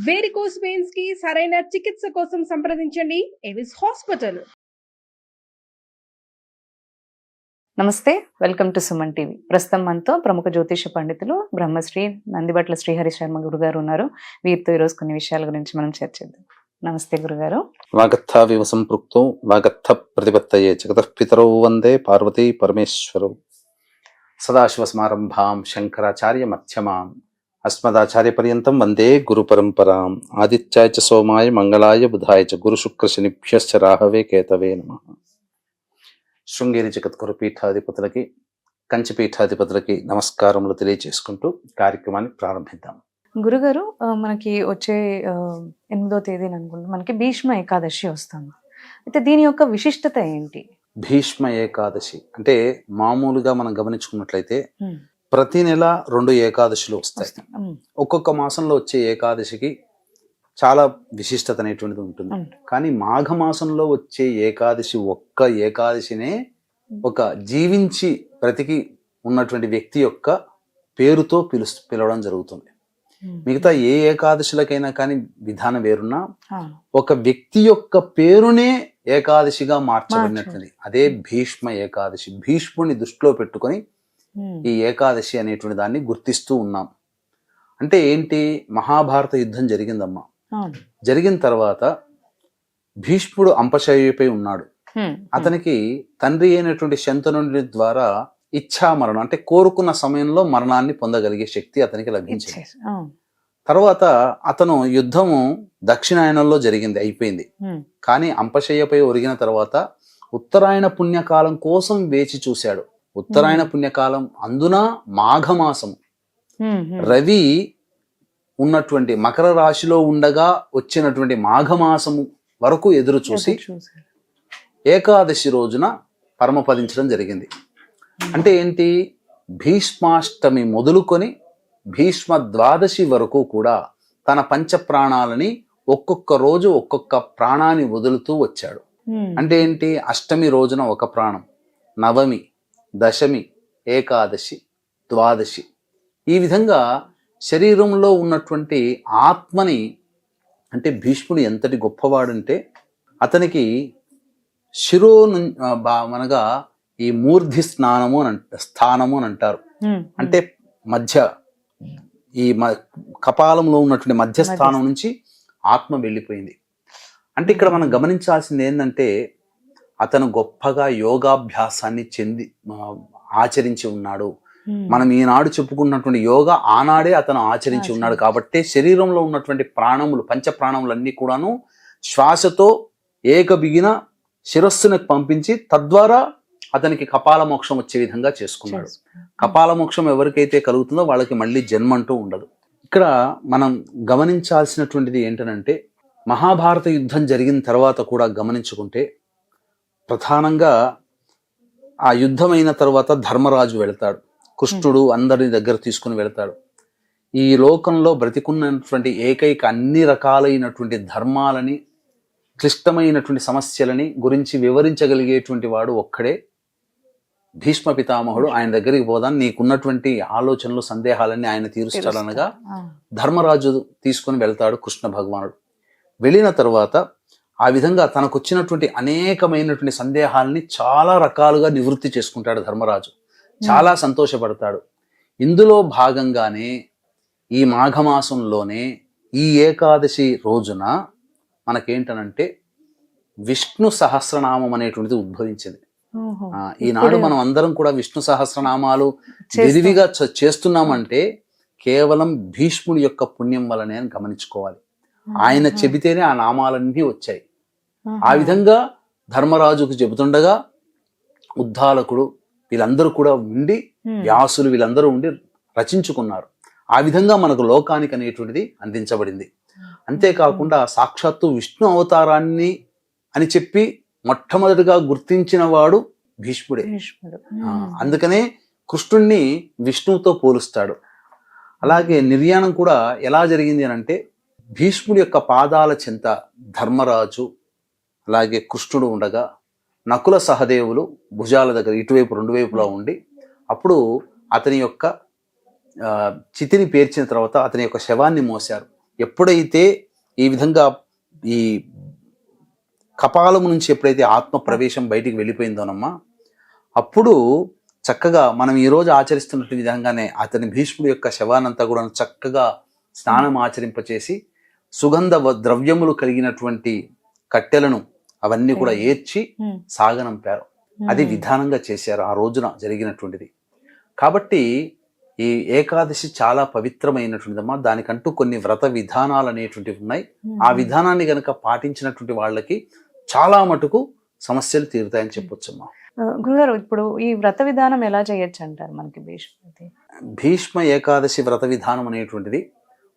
Varicose veins కి సరైన చికిత్స కోసం సంప్రదించండి ఎవిస్ హాస్పిటల్. నమస్తే, వెల్కమ్ టు సుమన్ టీవీ. ప్రస్తుతం మనతో ప్రముఖ జ్యోతిష పండితులు బ్రహ్మశ్రీ నందిబట్ల శ్రీహరి శర్మ గురుగారు ఉన్నారు. వీరితో ఈరోజు కొన్ని విషయాల గురించి మనం చర్చిద్దాం. నమస్తే గురుగారు. వాగర్థావివ సంపృక్తో వాగర్థ ప్రతిపత్తయే జగతః పితరౌ వందే పార్వతీ పరమేశ్వరౌ. సదాశివ సమారంభాం శంకరాచార్య మధ్యమాం అస్మదాచార్య పర్యంతం వందే గురు పరంపరాం. ఆదిత్యాయ చ సోమాయ మంగళాయ బుధాయ చ గురు శుక్ర శనిభ్యశ్చ రాహవే కేతవే నమః. శృంగేరి జగద్గురు పీఠాధిపతులకి, కంచి పీఠాధిపతులకి నమస్కారములు తెలియజేసుకుంటూ కార్యక్రమాన్ని ప్రారంభిద్దాం. గురుగారు, మనకి వచ్చే 8వ తేదీన అనుకుంటా మనకి భీష్మ ఏకాదశి వస్తుంది. అయితే దీని యొక్క విశిష్టత ఏంటి? భీష్మ ఏకాదశి అంటే మామూలుగా మనం గమనించుకున్నట్లయితే ప్రతి నెల 2 ఏకాదశులు వస్తాయి. ఒక్కొక్క మాసంలో వచ్చే ఏకాదశికి చాలా విశిష్టత అనేటువంటిది ఉంటుంది. కానీ మాఘమాసంలో వచ్చే ఏకాదశి ఒక్క ఏకాదశినే ఒక జీవించి బ్రతికి ఉన్నటువంటి వ్యక్తి యొక్క పేరుతో పిలవడం జరుగుతుంది. మిగతా ఏ ఏకాదశులకైనా కానీ విధానం వేరున్నా ఒక వ్యక్తి యొక్క పేరునే ఏకాదశిగా మార్చబడినట్టుంది. అదే భీష్మ ఏకాదశి. భీష్ముడిని దృష్టిలో పెట్టుకొని ఈ ఏకాదశి అనేటువంటి దాన్ని గుర్తిస్తూ ఉన్నాం. అంటే ఏంటి? మహాభారత యుద్ధం జరిగిందమ్మా. జరిగిన తర్వాత భీష్ముడు అంపశయ్యపై ఉన్నాడు. అతనికి తండ్రి అయినటువంటి శంతనుడి ద్వారా ఇచ్ఛా మరణం అంటే కోరుకున్న సమయంలో మరణాన్ని పొందగలిగే శక్తి అతనికి లభించింది. తర్వాత అతను యుద్ధము దక్షిణాయనంలో జరిగింది, అయిపోయింది. కానీ అంపశయ్యపై ఒరిగిన తర్వాత ఉత్తరాయణ పుణ్యకాలం కోసం వేచి చూశాడు. ఉత్తరాయణ పుణ్యకాలం అందున మాఘమాసం రవి ఉన్నటువంటి మకర రాశిలో ఉండగా వచ్చినటువంటి మాఘమాసము వరకు ఎదురు చూసి ఏకాదశి రోజున పరమపదించడం జరిగింది. అంటే ఏంటి? భీష్మాష్టమి మొదలుకొని భీష్మ ద్వాదశి వరకు కూడా తన పంచ ప్రాణాలని ఒక్కొక్క రోజు ఒక్కొక్క ప్రాణాన్ని వదులుతూ వచ్చాడు. అంటే ఏంటి? అష్టమి రోజున ఒక ప్రాణం, నవమి, దశమి, ఏకాదశి, ద్వాదశి, ఈ విధంగా శరీరంలో ఉన్నటువంటి ఆత్మని, అంటే భీష్ముడు ఎంతటి గొప్పవాడంటే అతనికి శిరో మనగా ఈ మూర్ధి స్థానము అని అంటారు. అంటే మధ్య ఈ కపాలంలో ఉన్నటువంటి మధ్యస్థానం నుంచి ఆత్మ వెళ్ళిపోయింది. అంటే ఇక్కడ మనం గమనించాల్సింది ఏంటంటే అతను గొప్పగా యోగాభ్యాసాన్ని ఆచరించి ఉన్నాడు. మనం ఈనాడు చెప్పుకున్నటువంటి యోగా ఆనాడే అతను ఆచరించి ఉన్నాడు. కాబట్టి శరీరంలో ఉన్నటువంటి ప్రాణములు, పంచ ప్రాణములన్నీ కూడాను శ్వాసతో ఏకబిగిన శిరస్సును పంపించి తద్వారా అతనికి కపాల మోక్షం వచ్చే విధంగా చేసుకున్నాడు. కపాల మోక్షం ఎవరికైతే కలుగుతుందో వాళ్ళకి మళ్ళీ జన్మ అంటూ ఉండదు. ఇక్కడ మనం గమనించాల్సినటువంటిది ఏంటనంటే మహాభారత యుద్ధం జరిగిన తర్వాత కూడా గమనించుకుంటే ప్రధానంగా ఆ యుద్ధమైన తర్వాత ధర్మరాజు వెళతాడు. కృష్ణుడు అందరి దగ్గర తీసుకుని వెళతాడు. ఈ లోకంలో బ్రతికున్నటువంటి ఏకైక అన్ని రకాలైనటువంటి ధర్మాలని, క్లిష్టమైనటువంటి సమస్యలని గురించి వివరించగలిగేటువంటి వాడు ఒక్కడే భీష్మ పితామహుడు. ఆయన దగ్గరికి పోదాం, నీకున్నటువంటి ఆలోచనలు, సందేహాలన్నీ ఆయన తీరుస్తాడనగా ధర్మరాజు తీసుకుని వెళ్తాడు కృష్ణ భగవానుడు. వెళ్ళిన తర్వాత ఆ విధంగా తనకు వచ్చినటువంటి అనేకమైనటువంటి సందేహాలని చాలా రకాలుగా నివృత్తి చేసుకుంటాడు ధర్మరాజు. చాలా సంతోషపడతాడు. ఇందులో భాగంగానే ఈ మాఘమాసంలోనే ఈ ఏకాదశి రోజున మనకేంటనంటే విష్ణు సహస్రనామం అనేటువంటిది ఉద్భవించింది. ఈనాడు మనం అందరం కూడా విష్ణు సహస్రనామాలు విరివిగా చేస్తున్నామంటే కేవలం భీష్ముడి యొక్క పుణ్యం వలనే అని గమనించుకోవాలి. ఆయన చెబితేనే ఆ నామాలన్నీ వచ్చాయి. ఆ విధంగా ధర్మరాజుకు చెబుతుండగా ఉద్దాలకుడు వీళ్ళందరూ కూడా ఉండి, వ్యాసులు వీళ్ళందరూ ఉండి రచించుకున్నారు. ఆ విధంగా మనకు లోకానికి అనేటువంటిది అందించబడింది. అంతేకాకుండా సాక్షాత్తు విష్ణు అవతారాన్ని అని చెప్పి మొట్టమొదటిగా గుర్తించిన వాడు భీష్ముడే. అందుకనే కృష్ణుణ్ణి విష్ణువుతో పోలుస్తాడు. అలాగే నిర్యాణం కూడా ఎలా జరిగింది అని అంటే భీష్ముడి యొక్క పాదాల చెంత ధర్మరాజు అలాగే కృష్ణుడు ఉండగా నకుల సహదేవులు భుజాల దగ్గర ఇటువైపు 2 వైపులా ఉండి అప్పుడు అతని యొక్క చితిని పేర్చిన తర్వాత అతని యొక్క శవాన్ని మోశారు. ఎప్పుడైతే ఈ విధంగా ఈ కపాలము నుంచి ఎప్పుడైతే ఆత్మ ప్రవేశం బయటికి వెళ్ళిపోయిందోనమ్మా, అప్పుడు చక్కగా మనం ఈరోజు ఆచరిస్తున్నట్టు విధంగానే అతని భీష్ముడి యొక్క శవానంతా కూడా చక్కగా స్నానం ఆచరింపచేసి సుగంధ ద్రవ్యములు కలిగినటువంటి కట్టెలను అవన్నీ కూడా ఏర్చి సాగనంపారు. అది విధానంగా చేశారు ఆ రోజున జరిగినటువంటిది. కాబట్టి ఈ ఏకాదశి చాలా పవిత్రమైనటువంటిదమ్మా. దానికంటూ కొన్ని వ్రత విధానాలు అనేటువంటివి ఉన్నాయి. ఆ విధానాన్ని గనక పాటించినటువంటి వాళ్ళకి చాలా మటుకు సమస్యలు తీరుతాయని చెప్పొచ్చమ్మా. గురుగారు, ఇప్పుడు ఈ వ్రత విధానం ఎలా చేయొచ్చు అంటారు మనకి భీష్మ ఏకాదశి వ్రత విధానం అనేటువంటిది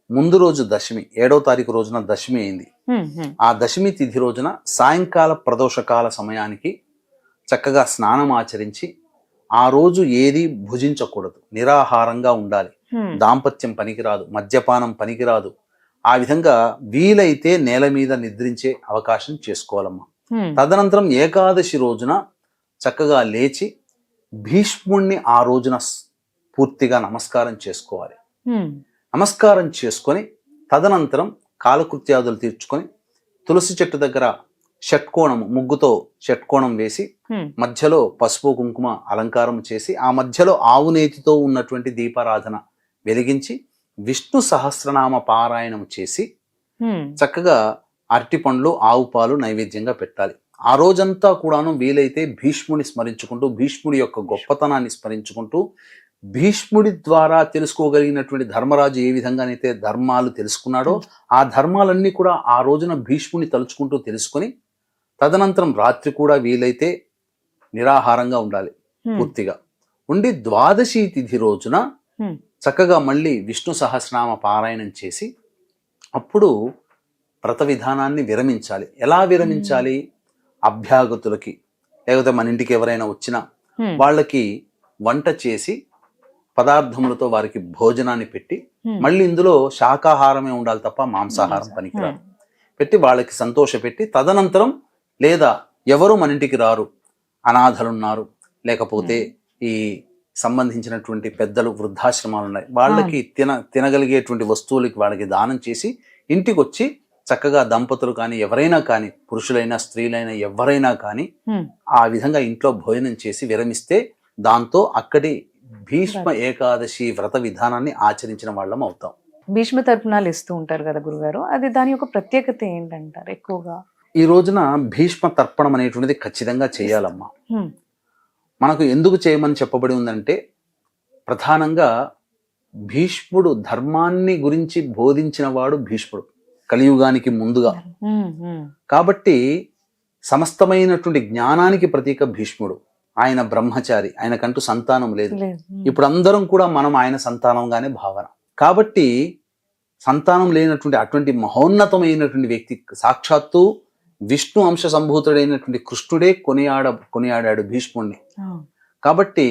ముందు రోజు దశమి, 7వ తారీఖు రోజున దశమి అయింది. ఆ దశమి తిథి రోజున సాయంకాల ప్రదోషకాల సమయానికి చక్కగా స్నానం ఆచరించి ఆ రోజు ఏది భుజించకూడదు, నిరాహారంగా ఉండాలి. దాంపత్యం పనికిరాదు, మద్యపానం పనికిరాదు. ఆ విధంగా వీలైతే నేల మీద నిద్రించే అవకాశం చేసుకోవాలమ్మా. తదనంతరం ఏకాదశి రోజున చక్కగా లేచి భీష్ముణ్ణి ఆ రోజున పూర్తిగా నమస్కారం చేసుకోవాలి. నమస్కారం చేసుకొని తదనంతరం కాలకృత్యాదులు తీర్చుకొని తులసి చెట్టు దగ్గర షట్కోణం, ముగ్గుతో షట్కోణం వేసి మధ్యలో పసుపు కుంకుమ అలంకారం చేసి ఆ మధ్యలో ఆవు నేతితో ఉన్నటువంటి దీపారాధన వెలిగించి విష్ణు సహస్రనామ పారాయణం చేసి చక్కగా అరటి పండ్లు, ఆవు పాలు నైవేద్యంగా పెట్టాలి. ఆ రోజంతా కూడాను వీలైతే భీష్ముని స్మరించుకుంటూ, భీష్ముడి యొక్క గొప్పతనాన్ని స్మరించుకుంటూ, భీష్ముడి ద్వారా తెలుసుకోగలిగినటువంటి ధర్మరాజు ఏ విధంగానైతే ధర్మాలు తెలుసుకున్నాడో ఆ ధర్మాలన్నీ కూడా ఆ రోజున భీష్ముని తలుచుకుంటూ తెలుసుకొని తదనంతరం రాత్రి కూడా వీలైతే నిరాహారంగా ఉండాలి పూర్తిగా ఉండి ద్వాదశి తిథి రోజున చక్కగా మళ్ళీ విష్ణు సహస్రనామ పారాయణం చేసి అప్పుడు వ్రత విధానాన్ని విరమించాలి. ఎలా విరమించాలి? అభ్యాగతులకి లేకపోతే మన ఇంటికి ఎవరైనా వచ్చినా వాళ్ళకి వంట చేసి పదార్థములతో వారికి భోజనాన్ని పెట్టి, మళ్ళీ ఇందులో శాకాహారమే ఉండాలి తప్ప మాంసాహారం పనికిరాదు, పెట్టి వాళ్ళకి సంతోష పెట్టి తదనంతరం లేదా ఎవరు మన ఇంటికి రారు, అనాథలున్నారు, లేకపోతే ఈ సంబంధించినటువంటి పెద్దలు వృద్ధాశ్రమాలు ఉన్నాయి, వాళ్ళకి తినగలిగేటువంటి వస్తువులకి వాళ్ళకి దానం చేసి ఇంటికి వచ్చి చక్కగా దంపతులు కానీ ఎవరైనా కానీ, పురుషులైనా స్త్రీలైనా ఎవరైనా కానీ ఆ విధంగా ఇంట్లో భోజనం చేసి విరమిస్తే దాంతో అక్కడి భీష్మ ఏకాదశి వ్రత విధానాన్ని ఆచరించిన వాళ్ళం అవుతాం. భీష్మ తర్పణాలు ఇస్తూ ఉంటారు కదా గురుగారు, అది దాని యొక్క ప్రత్యేకత ఏంటంటారు? ఎక్కువగా ఈ రోజున భీష్మ తర్పణం అనేటువంటిది ఖచ్చితంగా చేయాలమ్మా. మనకు ఎందుకు చేయమని చెప్పబడి ఉందంటే, ప్రధానంగా భీష్ముడు ధర్మాన్ని గురించి బోధించిన వాడు భీష్ముడు కలియుగానికి ముందుగా. కాబట్టి సమస్తమైనటువంటి జ్ఞానానికి ప్రతీక భీష్ముడు. ఆయన బ్రహ్మచారి, ఆయనకంటూ సంతానం లేదు. ఇప్పుడు అందరం కూడా మనం ఆయన సంతానంగానే భావన. కాబట్టి సంతానం లేనటువంటి అటువంటి మహోన్నతమైనటువంటి వ్యక్తి సాక్షాత్తు విష్ణు అంశ సంభూతుడైనటువంటి కృష్ణుడే కొనియాడాడు భీష్ముడిని. కాబట్టి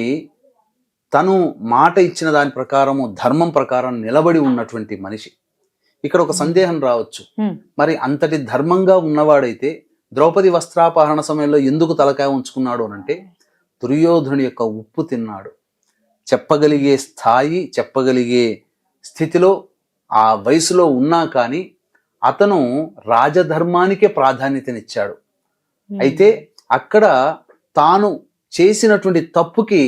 తను మాట ఇచ్చిన దాని ప్రకారము, ధర్మం ప్రకారం నిలబడి ఉన్నటువంటి మనిషి. ఇక్కడ ఒక సందేహం రావచ్చు, మరి అంతటి ధర్మంగా ఉన్నవాడైతే ద్రౌపది వస్త్రాపహరణ సమయంలో ఎందుకు తలకాయ ఉంచుకున్నాడు అనంటే, దుర్యోధనుడి యొక్క ఉప్పు తిన్నాడు. చెప్పగలిగే స్థాయి, చెప్పగలిగే స్థితిలో ఆ వయసులో ఉన్నా కానీ అతను రాజధర్మానికే ప్రాధాన్యతనిచ్చాడు. అయితే అక్కడ తాను చేసినటువంటి తప్పుకి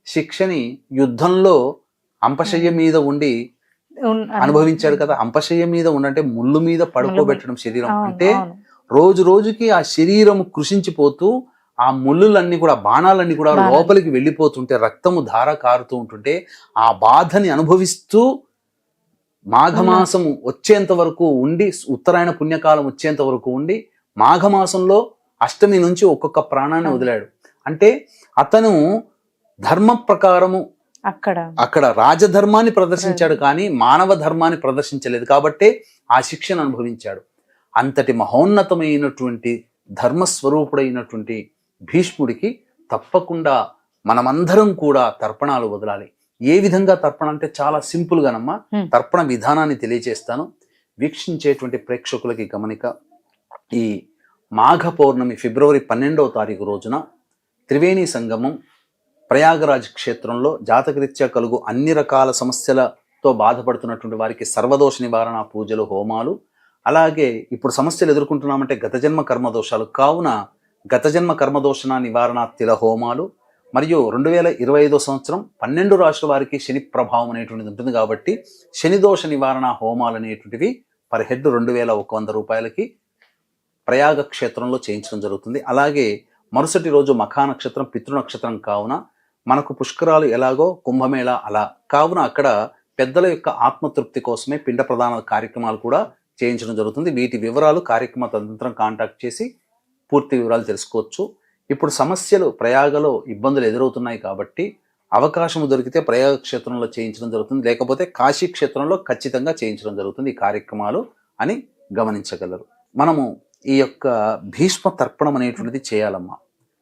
శిక్షని యుద్ధంలో అంపశయ్య మీద ఉండి అనుభవించాడు కదా. అంపశయ్య మీద ఉండంటే ముళ్ళు మీద పడుకోబెట్టడం శరీరం అంటే రోజు రోజుకి ఆ శరీరం కృషించిపోతూ ఆ ముళ్ళులన్నీ కూడా, బాణాలన్నీ కూడా లోపలికి వెళ్ళిపోతుంటే, రక్తము ధార కారుతూ ఉంటుంటే ఆ బాధని అనుభవిస్తూ మాఘమాసము వచ్చేంత వరకు ఉండి, ఉత్తరాయణ పుణ్యకాలం వచ్చేంత వరకు ఉండి, మాఘమాసంలో అష్టమి నుంచి ఒక్కొక్క వదిలాడు. అంటే అతను ధర్మ ప్రకారము అక్కడ రాజధర్మాన్ని ప్రదర్శించాడు కానీ మానవ ధర్మాన్ని ప్రదర్శించలేదు. కాబట్టే ఆ శిక్షను అనుభవించాడు. అంతటి మహోన్నతమైనటువంటి ధర్మస్వరూపుడైనటువంటి భీష్ముడికి తప్పకుండా మనమందరం కూడా తర్పణాలు వదలాలి. ఏ విధంగా తర్పణ అంటే చాలా సింపుల్ గానమ్మా తర్పణ విధానాన్ని తెలియజేస్తాను. వీక్షించేటువంటి ప్రేక్షకులకి గమనిక, ఈ మాఘ పౌర్ణమి ఫిబ్రవరి 12వ తారీఖు రోజున త్రివేణి సంగమం ప్రయాగరాజ్ క్షేత్రంలో జాతకరీత్యా కలుగు అన్ని రకాల సమస్యలతో తో బాధపడుతున్నటువంటి వారికి సర్వదోష నివారణ పూజలు, హోమాలు, అలాగే ఇప్పుడు సమస్యలు ఎదుర్కొంటున్నామంటే గత జన్మ కర్మదోషాలు కావున గత జన్మ కర్మదోషణ నివారణ తిల హోమాలు, మరియు 2025 సంవత్సరం 12 రాశుల వారికి శని ప్రభావం అనేటువంటిది ఉంటుంది కాబట్టి శని దోష నివారణ హోమాలు అనేటువంటివి పర్ హెడ్ 2100 రూపాయలకి ప్రయాగ క్షేత్రంలో చేయించడం జరుగుతుంది. అలాగే మరుసటి రోజు మఖా నక్షత్రం, పితృ నక్షత్రం కావున మనకు పుష్కరాలు ఎలాగో కుంభమేళ అలా కావున అక్కడ పెద్దల యొక్క ఆత్మతృప్తి కోసమే పిండ ప్రదాన కార్యక్రమాలు కూడా చేయించడం జరుగుతుంది. వీటి వివరాలు కార్యక్రమ తదనంతరం కాంటాక్ట్ చేసి పూర్తి వివరాలు తెలుసుకోవచ్చు. ఇప్పుడు సమస్యలు ప్రయాగలో ఇబ్బందులు ఎదురవుతున్నాయి కాబట్టి అవకాశం దొరికితే ప్రయాగ క్షేత్రంలో చేయించడం జరుగుతుంది, లేకపోతే కాశీ క్షేత్రంలో ఖచ్చితంగా చేయించడం జరుగుతుంది ఈ కార్యక్రమాలు అని గమనించగలరు. మనము ఈ యొక్క భీష్మ తర్పణం అనేటువంటిది చేయాలమ్మా.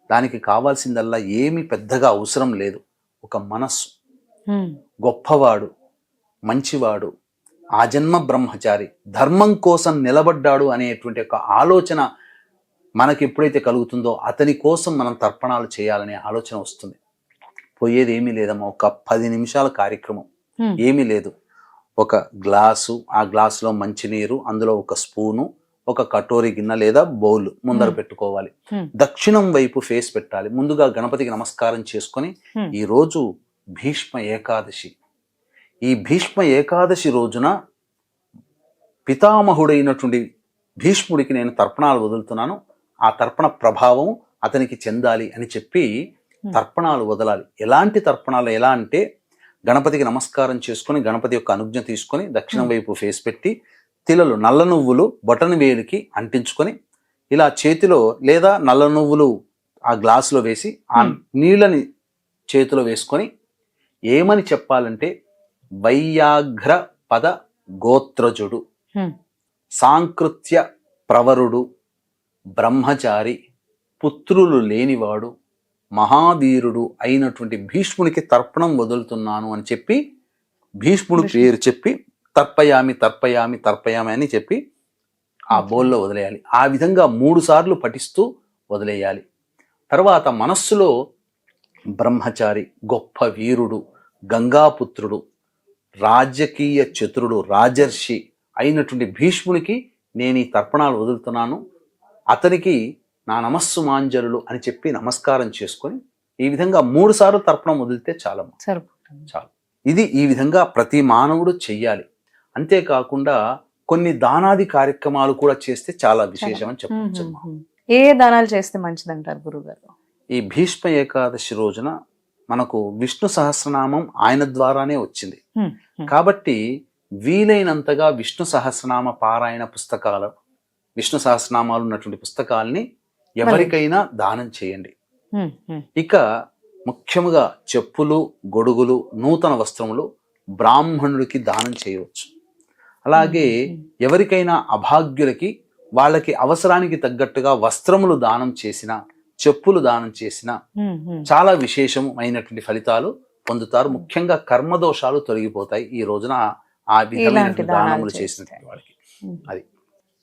దానికి కావాల్సిందల్లా ఏమీ పెద్దగా అవసరం లేదు. ఒక మనస్సు, గొప్పవాడు, మంచివాడు, ఆ జన్మ బ్రహ్మచారి, ధర్మం కోసం నిలబడ్డాడు అనేటువంటి ఒక ఆలోచన మనకి ఎప్పుడైతే కలుగుతుందో అతని కోసం మనం తర్పణాలు చేయాలనే ఆలోచన వస్తుంది. పోయేది ఏమీ లేదమ్మా, ఒక 10 నిమిషాల కార్యక్రమం, ఏమీ లేదు. ఒక గ్లాసు, ఆ గ్లాసులో మంచినీరు, అందులో ఒక స్పూను, ఒక కటోరి గిన్నె లేదా బౌల్ ముందర పెట్టుకోవాలి. దక్షిణం వైపు ఫేస్ పెట్టాలి. ముందుగా గణపతికి నమస్కారం చేసుకొని, ఈ రోజు భీష్మ ఏకాదశి. ఈ భీష్మ ఏకాదశి రోజున పితామహుడైనటువంటి భీష్ముడికి నేను తర్పణాలు వదులుతున్నాను, ఆ తర్పణ ప్రభావం అతనికి చెందాలి అని చెప్పి తర్పణాలు వదలాలి. ఎలాంటి తర్పణాలు, ఎలా అంటే గణపతికి నమస్కారం చేసుకొని గణపతి యొక్క అనుజ్ఞ తీసుకొని దక్షిణం వైపు ఫేస్ పెట్టి తిలలు, నల్ల నువ్వులు బొటన వేలికి అంటించుకొని ఇలా చేతిలో లేదా నల్ల నువ్వులు ఆ గ్లాసులో వేసి ఆ నీళ్ళని చేతిలో వేసుకొని ఏమని చెప్పాలంటే, వైయాఘ్ర పద గోత్రజుడు, సాంకృత్య ప్రవరుడు, బ్రహ్మచారి, పుత్రులు లేనివాడు, మహావీరుడు అయినటువంటి భీష్మునికి తర్పణం వదులుతున్నాను అని చెప్పి భీష్ముడు పేరు చెప్పి తర్పయామి తర్పయామి తర్పయామి అని చెప్పి ఆ బౌల్లో వదిలేయాలి. ఆ విధంగా 3 సార్లు పఠిస్తూ వదిలేయాలి. తర్వాత మనస్సులో బ్రహ్మచారి, గొప్ప వీరుడు, గంగాపుత్రుడు, రాజకీయ చతురుడు, రాజర్షి అయినటువంటి భీష్మునికి నేను ఈ తర్పణాలు వదులుతున్నాను, అతనికి నా నమస్సు మాంజలులు అని చెప్పి నమస్కారం చేసుకొని ఈ విధంగా 3 సార్లు తర్పణం వదిలితే చాలు. ఇది ఈ విధంగా ప్రతి మానవుడు చెయ్యాలి. అంతేకాకుండా కొన్ని దానాది కార్యక్రమాలు కూడా చేస్తే చాలా విశేషం అని చెప్పవచ్చు. ఏ దానాలు చేస్తే మంచిదంటారు గురుగారు? ఈ భీష్మ ఏకాదశి రోజున మనకు విష్ణు సహస్రనామం ఆయన ద్వారానే వచ్చింది కాబట్టి వీలైనంతగా విష్ణు సహస్రనామ పారాయణ పుస్తకాలు, విష్ణు సహస్రనామాలు ఉన్నటువంటి పుస్తకాలని ఎవరికైనా దానం చేయండి. ఇక ముఖ్యముగా చెప్పులు, గొడుగులు, నూతన వస్త్రములు బ్రాహ్మణుడికి దానం చేయవచ్చు. అలాగే ఎవరికైనా అభాగ్యులకి వాళ్ళకి అవసరానికి తగ్గట్టుగా వస్త్రములు దానం చేసిన, చెప్పులు దానం చేసిన చాలా విశేషమైనటువంటి ఫలితాలు పొందుతారు. ముఖ్యంగా కర్మదోషాలు తొలగిపోతాయి ఈ రోజున ఆ విధమైన దానములు చేసినటువంటి వాళ్ళకి. అది.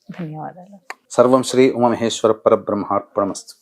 ధన్యవాదాలు. సర్వం శ్రీ ఉమామహేశ్వర పరబ్రహ్మార్పణమస్తు.